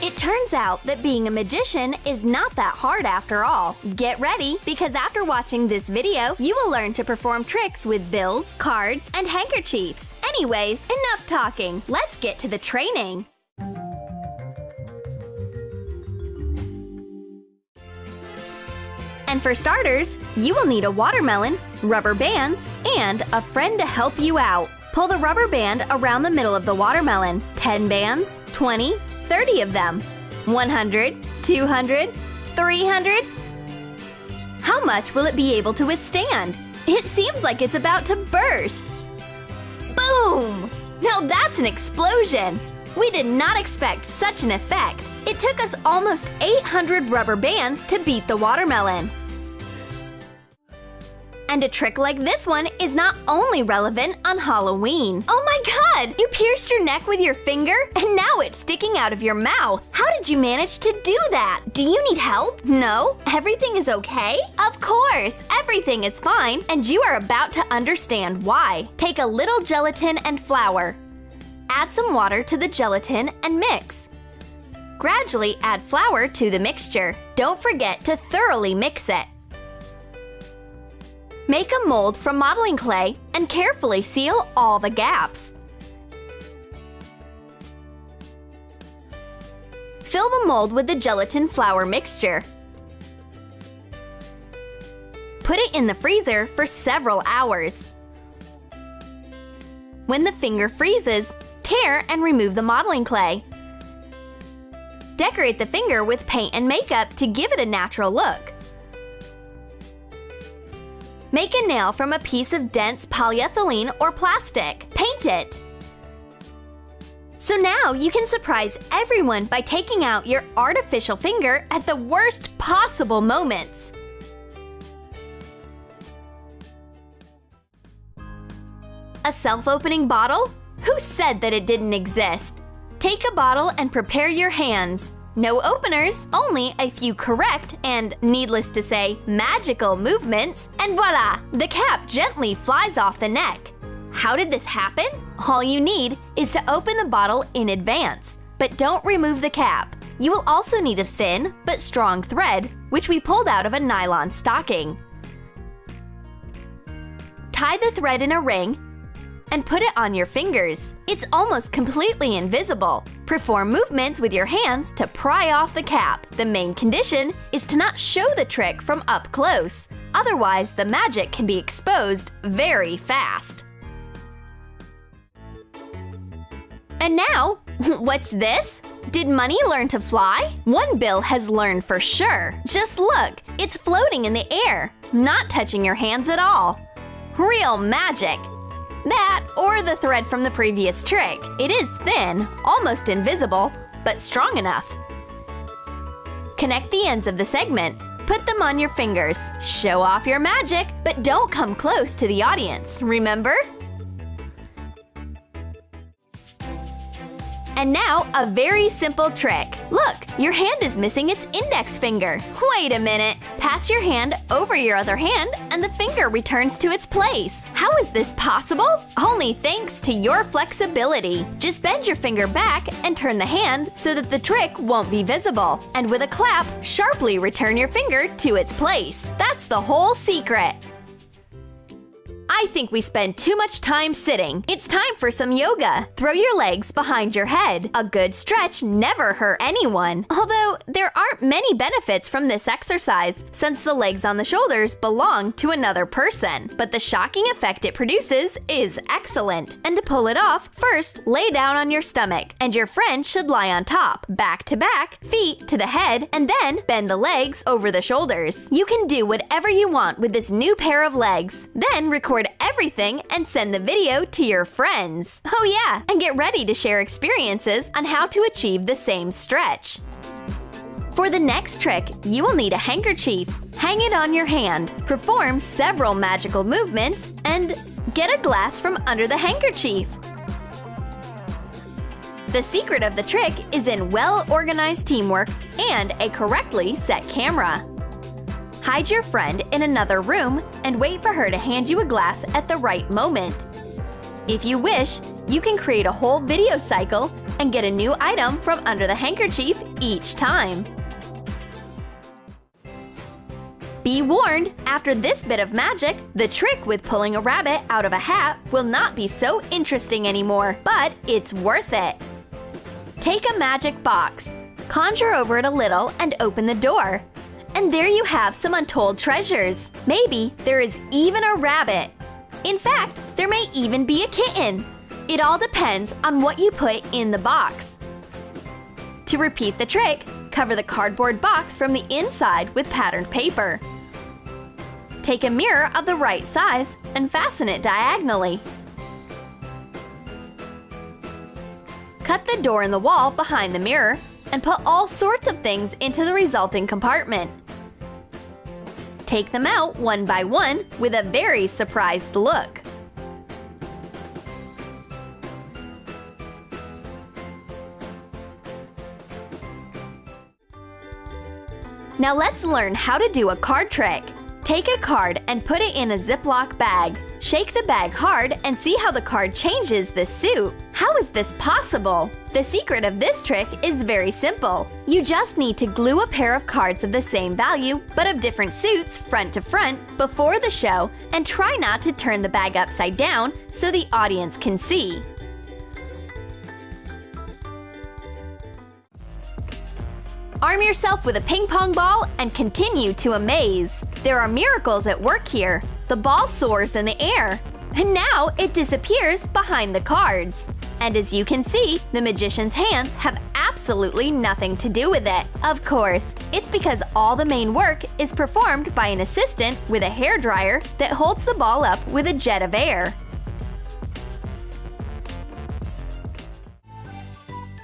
It turns out that being a magician is not that hard after all. Get ready, because after watching this video, you will learn to perform tricks with bills, cards, and handkerchiefs. Anyways, enough talking. Let's get to the training. And for starters, you will need a watermelon, rubber bands, and a friend to help you out. Pull the rubber band around the middle of the watermelon. 10 bands, 20, 30 of them. 100, 200, 300. How much will it be able to withstand? It seems like it's about to burst. Boom! Now that's an explosion! We did not expect such an effect. It took us almost 800 rubber bands to beat the watermelon. And a trick like this one is not only relevant on Halloween. Oh my god! You pierced your neck with your finger and now it's sticking out of your mouth. How did you manage to do that? Do you need help? No? Everything is okay? Of course! Everything is fine, and you are about to understand why. Take a little gelatin and flour. Add some water to the gelatin and mix. Gradually add flour to the mixture. Don't forget to thoroughly mix it. Make a mold from modeling clay and carefully seal all the gaps. Fill the mold with the gelatin flour mixture. Put it in the freezer for several hours. When the finger freezes, tear and remove the modeling clay. Decorate the finger with paint and makeup to give it a natural look. Make a nail from a piece of dense polyethylene or plastic. Paint it. So now you can surprise everyone by taking out your artificial finger at the worst possible moments. A self-opening bottle? Who said that it didn't exist? Take a bottle and prepare your hands. No openers, only a few correct and, needless to say, magical movements, and voila! The cap gently flies off the neck. How did this happen? All you need is to open the bottle in advance, but don't remove the cap. You will also need a thin but strong thread, which we pulled out of a nylon stocking. Tie the thread in a ring and put it on your fingers. It's almost completely invisible. Perform movements with your hands to pry off the cap. The main condition is to not show the trick from up close. Otherwise, the magic can be exposed very fast. And now, what's this? Did money learn to fly? One bill has learned for sure. Just look, it's floating in the air, not touching your hands at all. Real magic! That, or the thread from the previous trick. It is thin, almost invisible, but strong enough. Connect the ends of the segment. Put them on your fingers. Show off your magic, but don't come close to the audience, remember? And now, a very simple trick. Look, your hand is missing its index finger. Wait a minute. Pass your hand over your other hand and the finger returns to its place. How is this possible? Only thanks to your flexibility. Just bend your finger back and turn the hand so that the trick won't be visible. And with a clap, sharply return your finger to its place. That's the whole secret. I think we spend too much time sitting. It's time for some yoga. Throw your legs behind your head. A good stretch never hurt anyone. Although, there aren't many benefits from this exercise, since the legs on the shoulders belong to another person. But the shocking effect it produces is excellent. And to pull it off, first lay down on your stomach, and your friend should lie on top, back to back, feet to the head, and then bend the legs over the shoulders. You can do whatever you want with this new pair of legs. Then record everything and send the video to your friends. Oh yeah, and get ready to share experiences on how to achieve the same stretch. For the next trick, you will need a handkerchief. Hang it on your hand, perform several magical movements, and get a glass from under the handkerchief. The secret of the trick is in well-organized teamwork and a correctly set camera. Hide your friend in another room and wait for her to hand you a glass at the right moment. If you wish, you can create a whole video cycle and get a new item from under the handkerchief each time. Be warned, after this bit of magic, the trick with pulling a rabbit out of a hat will not be so interesting anymore, but it's worth it. Take a magic box, conjure over it a little and open the door. And there you have some untold treasures. Maybe there is even a rabbit. In fact, there may even be a kitten. It all depends on what you put in the box. To repeat the trick, cover the cardboard box from the inside with patterned paper. Take a mirror of the right size and fasten it diagonally. Cut the door in the wall behind the mirror and put all sorts of things into the resulting compartment. Take them out one by one with a very surprised look. Now let's learn how to do a card trick. Take a card and put it in a Ziploc bag. Shake the bag hard and see how the card changes the suit. How is this possible? The secret of this trick is very simple. You just need to glue a pair of cards of the same value, but of different suits, front to front, before the show, and try not to turn the bag upside down so the audience can see. Arm yourself with a ping pong ball and continue to amaze. There are miracles at work here. The ball soars in the air, and now it disappears behind the cards. And as you can see, the magician's hands have absolutely nothing to do with it. Of course, it's because all the main work is performed by an assistant with a hairdryer that holds the ball up with a jet of air.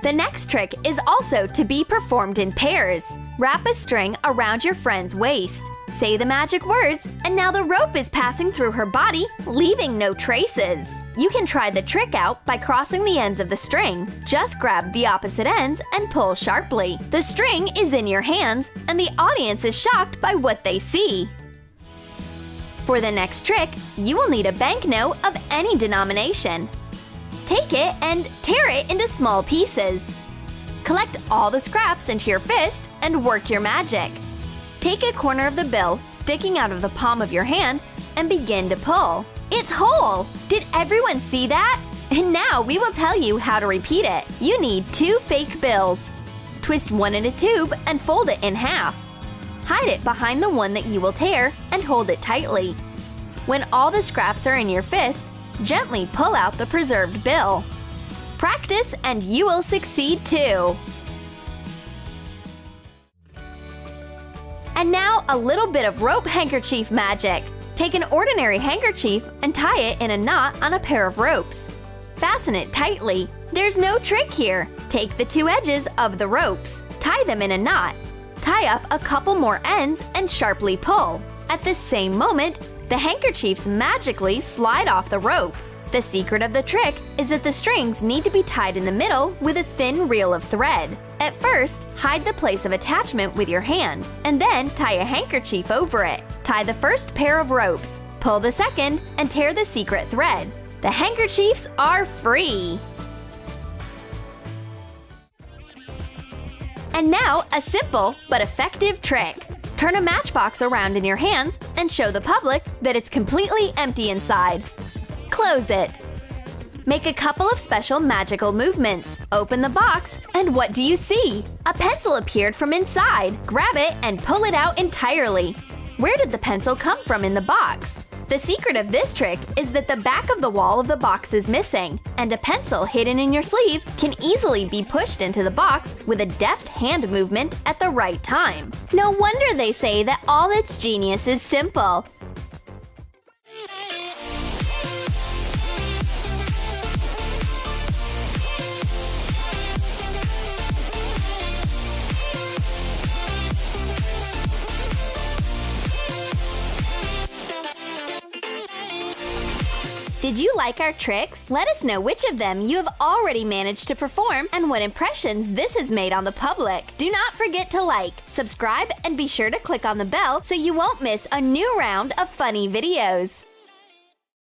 The next trick is also to be performed in pairs. Wrap a string around your friend's waist. Say the magic words, and now the rope is passing through her body, leaving no traces. You can try the trick out by crossing the ends of the string. Just grab the opposite ends and pull sharply. The string is in your hands, and the audience is shocked by what they see. For the next trick, you will need a banknote of any denomination. Take it and tear it into small pieces. Collect all the scraps into your fist and work your magic. Take a corner of the bill sticking out of the palm of your hand and begin to pull. It's whole! Did everyone see that? And now we will tell you how to repeat it. You need 2 fake bills. Twist one in a tube and fold it in half. Hide it behind the one that you will tear and hold it tightly. When all the scraps are in your fist, gently pull out the preserved bill. Practice and you will succeed too! And now a little bit of rope handkerchief magic. Take an ordinary handkerchief and tie it in a knot on a pair of ropes. Fasten it tightly. There's no trick here. Take the 2 edges of the ropes, tie them in a knot. Tie up a couple more ends and sharply pull. At the same moment, the handkerchiefs magically slide off the rope. The secret of the trick is that the strings need to be tied in the middle with a thin reel of thread. At first, hide the place of attachment with your hand, and then tie a handkerchief over it. Tie the first pair of ropes, pull the second, and tear the secret thread. The handkerchiefs are free! And now, a simple but effective trick. Turn a matchbox around in your hands and show the public that it's completely empty inside. Close it. Make a couple of special magical movements. Open the box, and what do you see? A pencil appeared from inside. Grab it and pull it out entirely. Where did the pencil come from in the box? The secret of this trick is that the back of the wall of the box is missing, and a pencil hidden in your sleeve can easily be pushed into the box with a deft hand movement at the right time. No wonder they say that all its genius is simple. Did you like our tricks? Let us know which of them you have already managed to perform and what impressions this has made on the public. Do not forget to like, subscribe, and be sure to click on the bell so you won't miss a new round of funny videos.